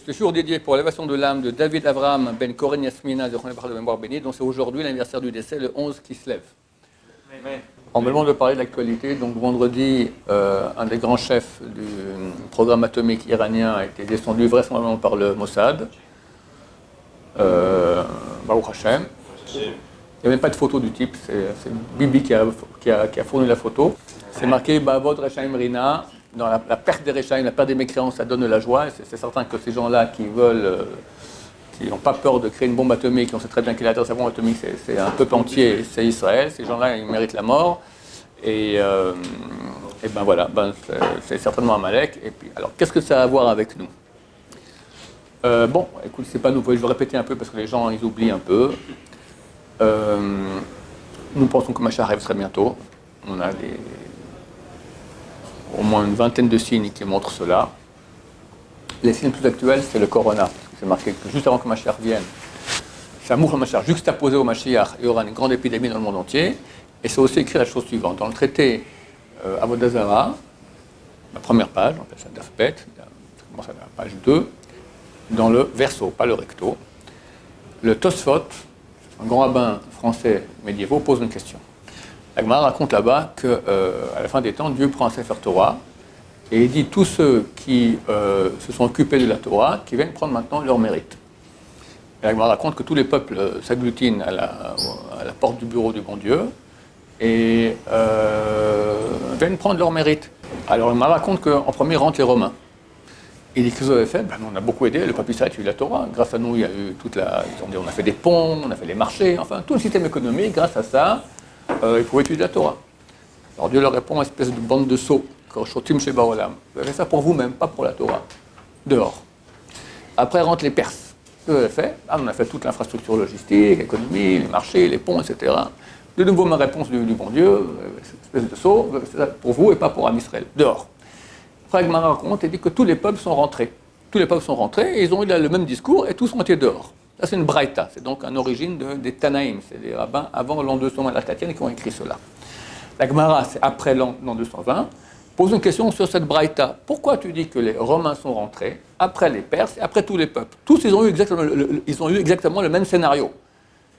ce jour dédié pour l'élévation de l'âme de David Avraham Ben Koren Yasmina, de mémoire bénie, donc c'est aujourd'hui l'anniversaire du décès, le 11 qui se lève. Amen. On me demande de parler de l'actualité. Donc vendredi, un des grands chefs du programme atomique iranien a été descendu vraisemblablement par le Mossad. Baruch Hashem. Il n'y a même pas de photo du type, c'est Bibi qui a fourni la photo. C'est marqué Bavod Rechaim Rina. Dans la perte des Rechaim, la perte des mécréants, ça donne de la joie. C'est certain que ces gens-là qui veulent, qui n'ont pas peur de créer une bombe atomique, on sait très bien qu'il a sa bombe atomique, c'est un peuple entier, c'est Israël. Ces gens-là, ils méritent la mort. Et ben voilà, c'est certainement Amalek. Et puis, alors, qu'est-ce que ça a à voir avec nous? Bon, écoute, c'est pas nouveau, je vais répéter un peu parce que les gens, ils oublient un peu. Nous pensons que Mashiach arrive très bientôt. On a au moins une vingtaine de signes qui montrent cela. Les signes les plus actuels, c'est le corona. C'est marqué que juste avant que Mashiach vienne, Shamour le Mashiach, juxtaposé au Mashiach, il y aura une grande épidémie dans le monde entier. Et c'est aussi écrit la chose suivante. Dans le traité Avodah Zarah, la première page, on appelle ça Dafpet, ça commence à la page 2, dans le verso, pas le recto, le Tosfot, un grand rabbin français médiévaux, pose une question. La Gemara raconte là-bas qu'à la fin des temps, Dieu prend un Sefer Torah et il dit tous ceux qui se sont occupés de la Torah, qui viennent prendre maintenant leur mérite. Et la Gemara raconte que tous les peuples s'agglutinent à la porte du bureau du bon Dieu et viennent prendre leur mérite. Alors la Gemara raconte qu'en premier rentrent les Romains. Il dit que vous avez fait, on a beaucoup aidé, le peuple Israël a eu la Torah. Grâce à nous, il y a eu on a fait des ponts, on a fait les marchés, enfin tout le système économique, grâce à ça, ils pouvaient utiliser la Torah. Alors Dieu leur répond, espèce de bande de sots, Koshotim Sheba Olam. Vous avez fait ça pour vous-même, pas pour la Torah. Dehors. Après rentrent les Perses. Ce que vous avez fait, on a fait toute l'infrastructure logistique, économie, les marchés, les ponts, etc. De nouveau, ma réponse du bon Dieu, cette espèce de sot, c'est ça pour vous et pas pour Am Israël. Dehors. Après, Gemara raconte et dit que tous les peuples sont rentrés. Tous les peuples sont rentrés et ils ont eu le même discours et tous ont été dehors. Ça, c'est une braïta, c'est donc une origine des Tanaïm, c'est des rabbins avant l'an 220 de la Tatienne qui ont écrit cela. La Gemara, c'est après l'an 220, pose une question sur cette braïta. Pourquoi tu dis que les Romains sont rentrés, après les Perses et après tous les peuples? Tous, ils ont eu exactement le même scénario.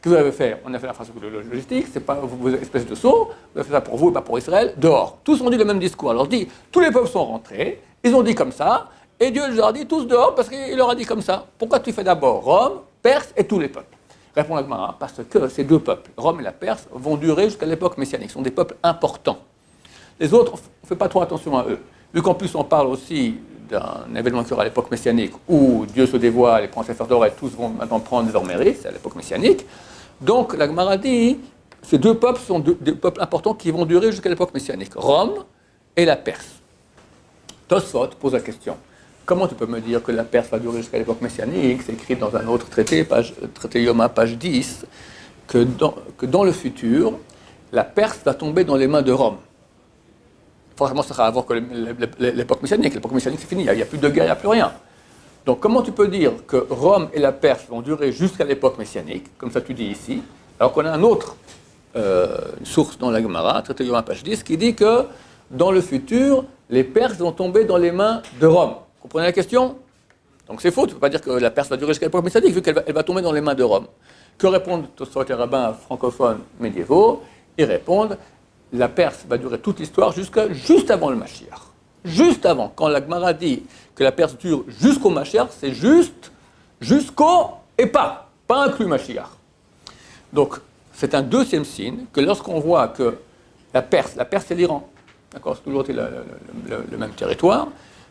Que vous avez fait? On a fait l'infrastructure logistique, c'est pas vous espèce de sot, vous avez fait ça pour vous et pas pour Israël, dehors. Tous ont dit le même discours. Alors dit, tous les peuples sont rentrés, ils ont dit comme ça, et Dieu leur a dit tous dehors parce qu'il leur a dit comme ça. Pourquoi tu fais d'abord Rome, Perse et tous les peuples? Répond la Gemara, parce que ces deux peuples, Rome et la Perse, vont durer jusqu'à l'époque messianique. Ce sont des peuples importants. Les autres, on ne fait pas trop attention à eux. Vu qu'en plus on parle aussi d'un événement qui aura à l'époque messianique où Dieu se dévoile, les princes et tous vont maintenant prendre leur mérite, c'est à l'époque messianique. Donc la Gemara dit, ces deux peuples sont des peuples importants qui vont durer jusqu'à l'époque messianique, Rome et la Perse. Tosfot pose la question, comment tu peux me dire que la Perse va durer jusqu'à l'époque messianique? C'est écrit dans un autre traité, traité Yoma, page 10, que dans le futur, la Perse va tomber dans les mains de Rome. Forcément, ça sera avant que l'époque messianique. L'époque messianique, c'est fini, il n'y a plus de guerre, il n'y a plus rien. Donc, comment tu peux dire que Rome et la Perse vont durer jusqu'à l'époque messianique, comme ça tu dis ici, alors qu'on a une autre source dans la Gemara, traité Yoma, page 10, qui dit que dans le futur, les Perses vont tomber dans les mains de Rome. Vous comprenez la question? Donc c'est faux, tu ne peux pas dire que la Perse va durer jusqu'à l'époque messianique, vu qu'elle va tomber dans les mains de Rome. Que répondent tous les rabbins francophones médiévaux? Ils répondent, la Perse va durer toute l'histoire juste avant le Mashiach. Juste avant, quand la Gemara dit que la Perse dure jusqu'au Mashiach, c'est juste jusqu'au et pas inclus Mashiach. Donc, c'est un deuxième signe que lorsqu'on voit que la Perse c'est l'Iran, d'accord, c'est toujours été le même territoire,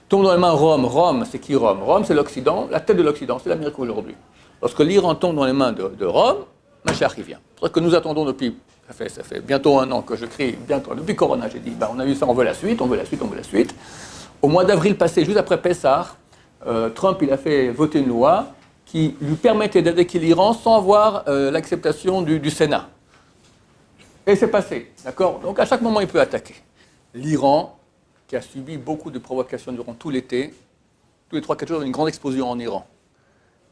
tombe dans les mains Rome. Rome, c'est qui Rome? Rome, c'est l'Occident, la tête de l'Occident, c'est l'Amérique aujourd'hui. Lorsque l'Iran tombe dans les mains de Rome, Mashiach y vient. C'est ce que nous attendons depuis, ça fait bientôt un an que je crie, depuis Corona, j'ai dit, on a eu ça, on veut la suite. Au mois d'avril passé, juste après Pessah, Trump il a fait voter une loi qui lui permettait d'attaquer l'Iran sans avoir l'acceptation du Sénat. Et c'est passé, d'accord? Donc à chaque moment, il peut attaquer. L'Iran, qui a subi beaucoup de provocations durant tout l'été, tous les 3-4 jours, il y a une grande explosion en Iran.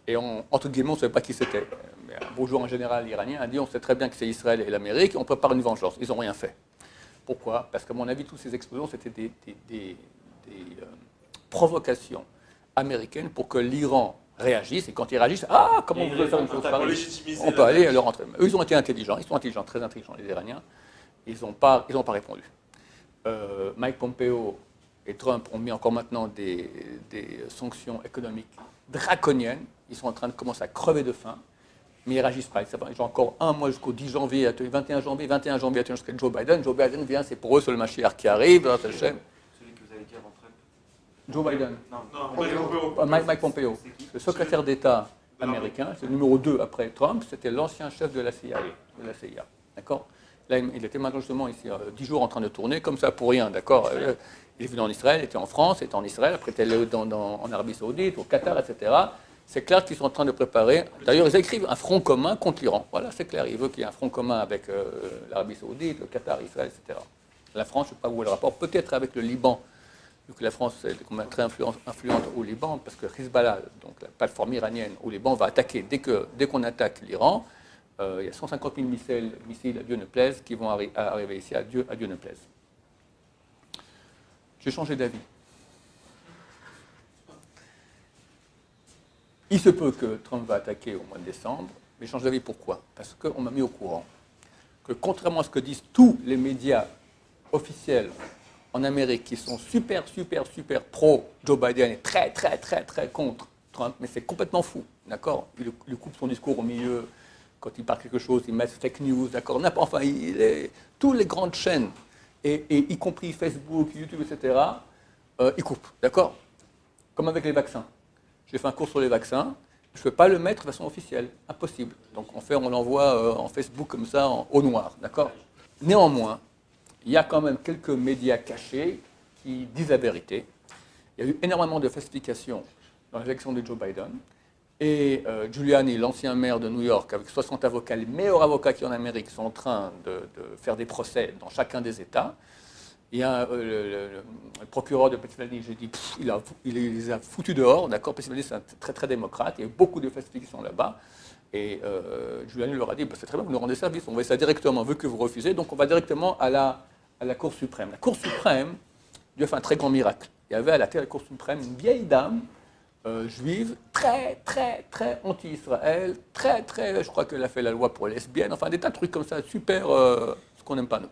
Et entre guillemets, on ne savait pas qui c'était. Mais un beau jour, un général iranien a dit, on sait très bien que c'est Israël et l'Amérique, et on prépare une vengeance. Ils n'ont rien fait. Pourquoi? Parce qu'à mon avis, toutes ces explosions, c'était des provocations américaine pour que l'Iran réagisse. Et quand ils réagissent, ah, comment vous pouvez faire une chose pareille? On peut aller leur entrer. Eux, ils ont été intelligents, ils sont intelligents, très intelligents, les Iraniens. Ils n'ont pas répondu. Mike Pompeo et Trump ont mis encore maintenant des sanctions économiques draconiennes. Ils sont en train de commencer à crever de faim, mais ils ne réagissent pas. Ils ont encore un mois jusqu'au 10 janvier, 21 janvier jusqu'à Joe Biden. Joe Biden vient, c'est pour eux, c'est le Mashiach qui arrive. Celui que vous avez dit avant Trump. Joe Biden. Non, Mike Pompeo. Le secrétaire d'État américain, c'est le numéro 2 après Trump, c'était l'ancien chef de la CIA. D'accord? Là, il était maintenant justement ici 10 jours en train de tourner, comme ça pour rien, d'accord? Il est venu en Israël, il était en France, il était en Israël, après il était en Arabie Saoudite, au Qatar, etc. C'est clair qu'ils sont en train de préparer. D'ailleurs, ils écrivent un front commun contre l'Iran. Voilà, c'est clair. Ils veulent qu'il y ait un front commun avec l'Arabie Saoudite, le Qatar, Israël, etc. La France, je ne sais pas où est le rapport, peut-être avec le Liban, vu que la France est très influente au Liban, parce que Hezbollah, donc la plateforme iranienne au Liban, va attaquer dès qu'on attaque l'Iran. Il y a 150 000 missiles, à Dieu ne plaise, qui vont arriver ici, à Dieu ne plaise. J'ai changé d'avis. Il se peut que Trump va attaquer au mois de décembre, mais je change d'avis pourquoi? Parce qu'on m'a mis au courant que contrairement à ce que disent tous les médias officiels en Amérique, qui sont super pro Joe Biden et très contre Trump, mais c'est complètement fou, d'accord? Il coupe son discours au milieu. Quand il parle quelque chose, il met fake news, d'accord? Enfin, toutes les grandes chaînes, et y compris Facebook, YouTube, etc., ils coupent, d'accord? Comme avec les vaccins. J'ai fait un cours sur les vaccins, je ne peux pas le mettre de façon officielle, impossible. Donc on l'envoie en Facebook comme ça, au noir, d'accord? Néanmoins, il y a quand même quelques médias cachés qui disent la vérité. Il y a eu énormément de falsifications dans l'élection de Joe Biden. Et Giuliani, l'ancien maire de New York, avec 60 avocats, les meilleurs avocats qui en Amérique, sont en train de faire des procès dans chacun des États. Il y a le procureur de Pennsylvanie, j'ai dit, il les a foutus dehors, d'accord? Pennsylvanie, c'est très démocrate, il y a beaucoup de falsifications là-bas. Et Giuliani leur a dit, c'est très bien, vous nous rendez service, on va ça directement, vu que vous refusez, donc on va directement à la Cour suprême. La Cour suprême, Dieu a fait un très grand miracle. Il y avait à la tête de la Cour suprême une vieille dame, juive, très anti-Israël, je crois qu'elle a fait la loi pour les lesbiennes, enfin des tas de trucs comme ça, super, ce qu'on n'aime pas nous.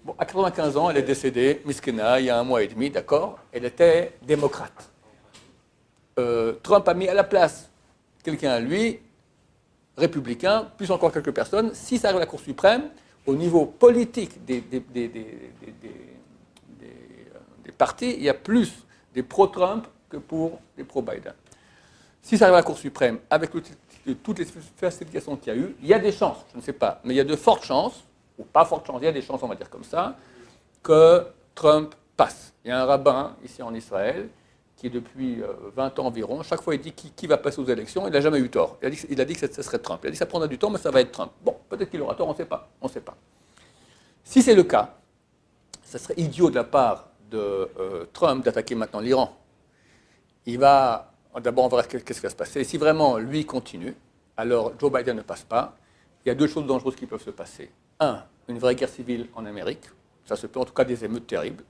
Bon, à 95 ans, elle est décédée, Miskena, il y a 1 mois et demi, d'accord? Elle était démocrate. Trump a mis à la place quelqu'un à lui, républicain, plus encore quelques personnes. Si ça arrive à la Cour suprême, au niveau politique des partis, il y a plus des pro-Trump que pour des pro-Biden. Si ça arrive à la Cour suprême, avec toutes les falsifications qu'il y a eu, il y a des chances, je ne sais pas, mais il y a de fortes chances, ou pas fortes chances, il y a des chances, on va dire comme ça, que Trump passe. Il y a un rabbin ici en Israël qui, depuis 20 ans environ, chaque fois il dit qui va passer aux élections, il n'a jamais eu tort. Il a dit que ce serait Trump. Il a dit que ça prendra du temps, mais ça va être Trump. Bon, peut-être qu'il aura tort, on ne sait pas. Si c'est le cas, ça serait idiot de la part de Trump d'attaquer maintenant l'Iran. D'abord, on verra qu'est-ce qui va se passer. Et si vraiment lui continue, alors Joe Biden ne passe pas. Il y a 2 choses dangereuses qui peuvent se passer. 1, une vraie guerre civile en Amérique. Ça se peut, en tout cas, des émeutes terribles.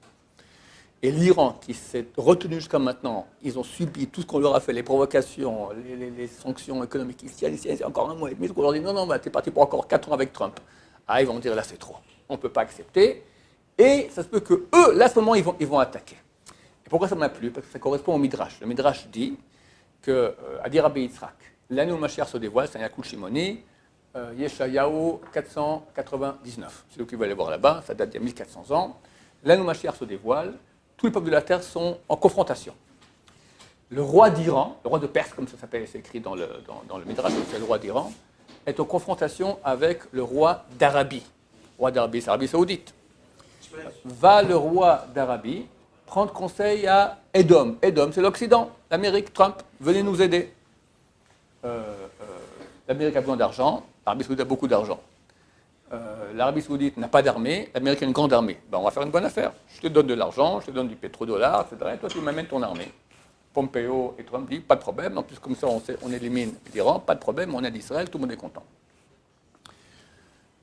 Et l'Iran, qui s'est retenu jusqu'à maintenant, ils ont subi tout ce qu'on leur a fait, les provocations, les sanctions économiques ici, encore 1 mois et demi. Donc on leur dit non, t'es parti pour encore 4 ans avec Trump. Ah, ils vont dire là, c'est trop. On ne peut pas accepter. Et ça se peut que eux, là, à ce moment, ils vont attaquer. Et pourquoi ça m'a plu? Parce que ça correspond au Midrash. Le Midrash dit que, à dire Rabbi Yitzhak, l'année où le Mashiach se dévoile, c'est un Yakut Shimoni, Yeshayahu 499. C'est eux qui veulent aller voir là-bas, ça date d'il y a 1400 ans. L'année où Mashiach se dévoile, tous les peuples de la terre sont en confrontation. Le roi d'Iran, le roi de Perse, comme ça s'appelle, c'est écrit dans le Midrash, c'est le roi d'Iran, est en confrontation avec le roi d'Arabie. Le roi d'Arabie, c'est l'Arabie Saoudite. Va le roi d'Arabie prendre conseil à Edom. Edom, c'est l'Occident, l'Amérique, Trump, venez nous aider. L'Amérique a besoin d'argent, l'Arabie Saoudite a beaucoup d'argent. L'Arabie Saoudite n'a pas d'armée, l'Amérique a une grande armée. Ben, on va faire une bonne affaire. Je te donne de l'argent, je te donne du pétrodollar, etc. Et toi, tu m'amènes ton armée. Pompeo et Trump disent, pas de problème. En plus, comme ça, on élimine l'Iran, pas de problème, on aide Israël, tout le monde est content.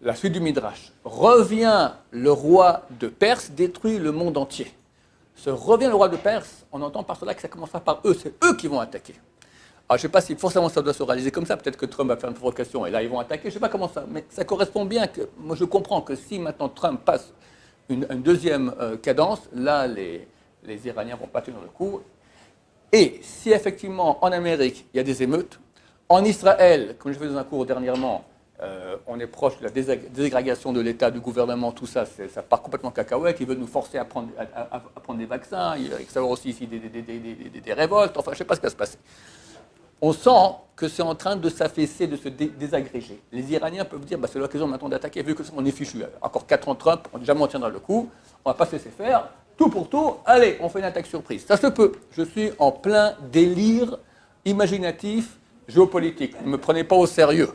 La suite du Midrash. Revient le roi de Perse, détruit le monde entier. se revient le roi de Perse, on entend par cela que ça commencera par eux, c'est eux qui vont attaquer. Alors, je ne sais pas si forcément ça doit se réaliser comme ça, peut-être que Trump va faire une provocation et là ils vont attaquer, je ne sais pas comment ça, mais ça correspond bien que, moi je comprends que si maintenant Trump passe une deuxième cadence, là les Iraniens vont pas tenir le coup. Et si effectivement en Amérique il y a des émeutes, en Israël, comme je fais dans un cours dernièrement, on est proche de la désagrégation de l'État, du gouvernement, tout ça, ça part complètement cacahuète. Ils veulent nous forcer à prendre des vaccins, il va y avoir aussi ici des révoltes, enfin je ne sais pas ce qui va se passer. On sent que c'est en train de s'affaisser, de se désagréger. Les Iraniens peuvent dire, c'est l'occasion maintenant d'attaquer, vu qu'on est fichu. Encore 4 ans de Trump, jamais on tiendra le coup, on ne va pas se laisser faire. Tout pour tout, allez, on fait une attaque surprise. Ça se peut. Je suis en plein délire imaginatif, géopolitique. Ne me prenez pas au sérieux.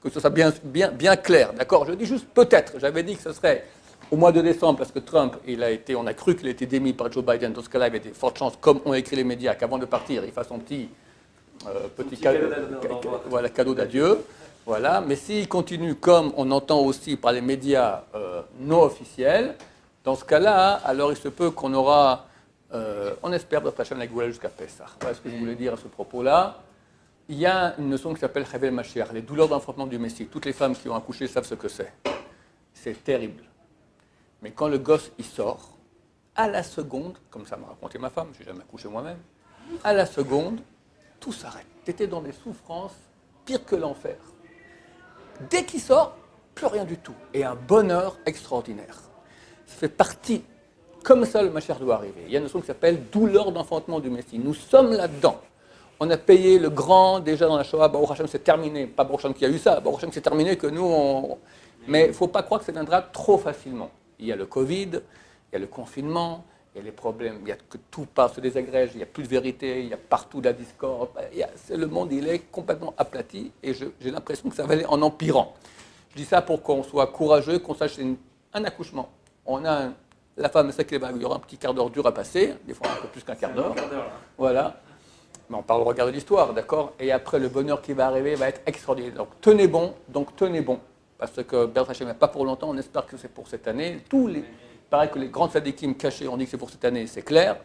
Que ce soit bien clair, d'accord? Je dis juste peut-être. J'avais dit que ce serait au mois de décembre, parce que Trump, on a cru qu'il a été démis par Joe Biden. Dans ce cas-là, il y avait des fortes chances, comme ont écrit les médias, qu'avant de partir, il fasse son petit cadeau d'adieu. Voilà. Mais s'il continue comme on entend aussi par les médias non officiels, dans ce cas-là, alors il se peut qu'on aura, on espère, notre chaîne la Goula jusqu'à Pessah. Voilà ce que je voulais dire à ce propos-là. Il y a une notion qui s'appelle Chavel Mashiach, les douleurs d'enfantement du Messie. Toutes les femmes qui ont accouché savent ce que c'est. C'est terrible. Mais quand le gosse il sort, à la seconde, comme ça m'a raconté ma femme, je n'ai jamais accouché moi-même, à la seconde, tout s'arrête. Tu étais dans des souffrances pires que l'enfer. Dès qu'il sort, plus rien du tout. Et un bonheur extraordinaire. Ça fait partie, comme ça le Mashiach doit arriver. Il y a une notion qui s'appelle douleur d'enfantement du Messie. Nous sommes là-dedans. On a payé le grand déjà dans la Shoah, Baruch Hashem c'est terminé. Pas Baruch Hashem qui a eu ça, Baruch Hashem c'est terminé que nous on... Mais il ne faut pas croire que ça viendra trop facilement. Il y a le Covid, il y a le confinement, il y a les problèmes, il y a que tout se désagrège, il n'y a plus de vérité, il y a partout de la discorde. Le monde il est complètement aplati et j'ai l'impression que ça va aller en empirant. Je dis ça pour qu'on soit courageux, qu'on sache que c'est un accouchement. On a la femme sait qu'il y aura un petit quart d'heure dur à passer, des fois un peu plus qu'un quart d'heure. Voilà. Mais on parle au regard de l'histoire, d'accord? Et après, le bonheur qui va arriver va être extraordinaire. Donc tenez bon, parce que Bert Hachem n'est pas pour longtemps, on espère que c'est pour cette année. Il paraît que les grands tzadikim cachés ont dit que c'est pour cette année, c'est clair.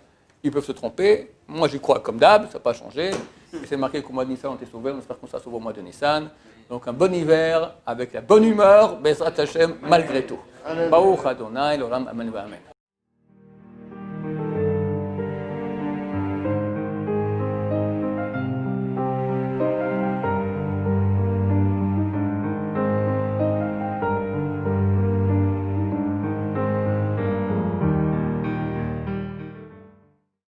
Ils peuvent se tromper. Moi, j'y crois comme d'hab, ça n'a pas changé. Et c'est marqué qu'au mois de Nissan, on était sauvés, on espère qu'on sera sauvés au mois de Nissan. Donc un bon hiver, avec la bonne humeur, Bezrat Hashem, malgré tout. Baruch Adonai, l'olam, amen, amen.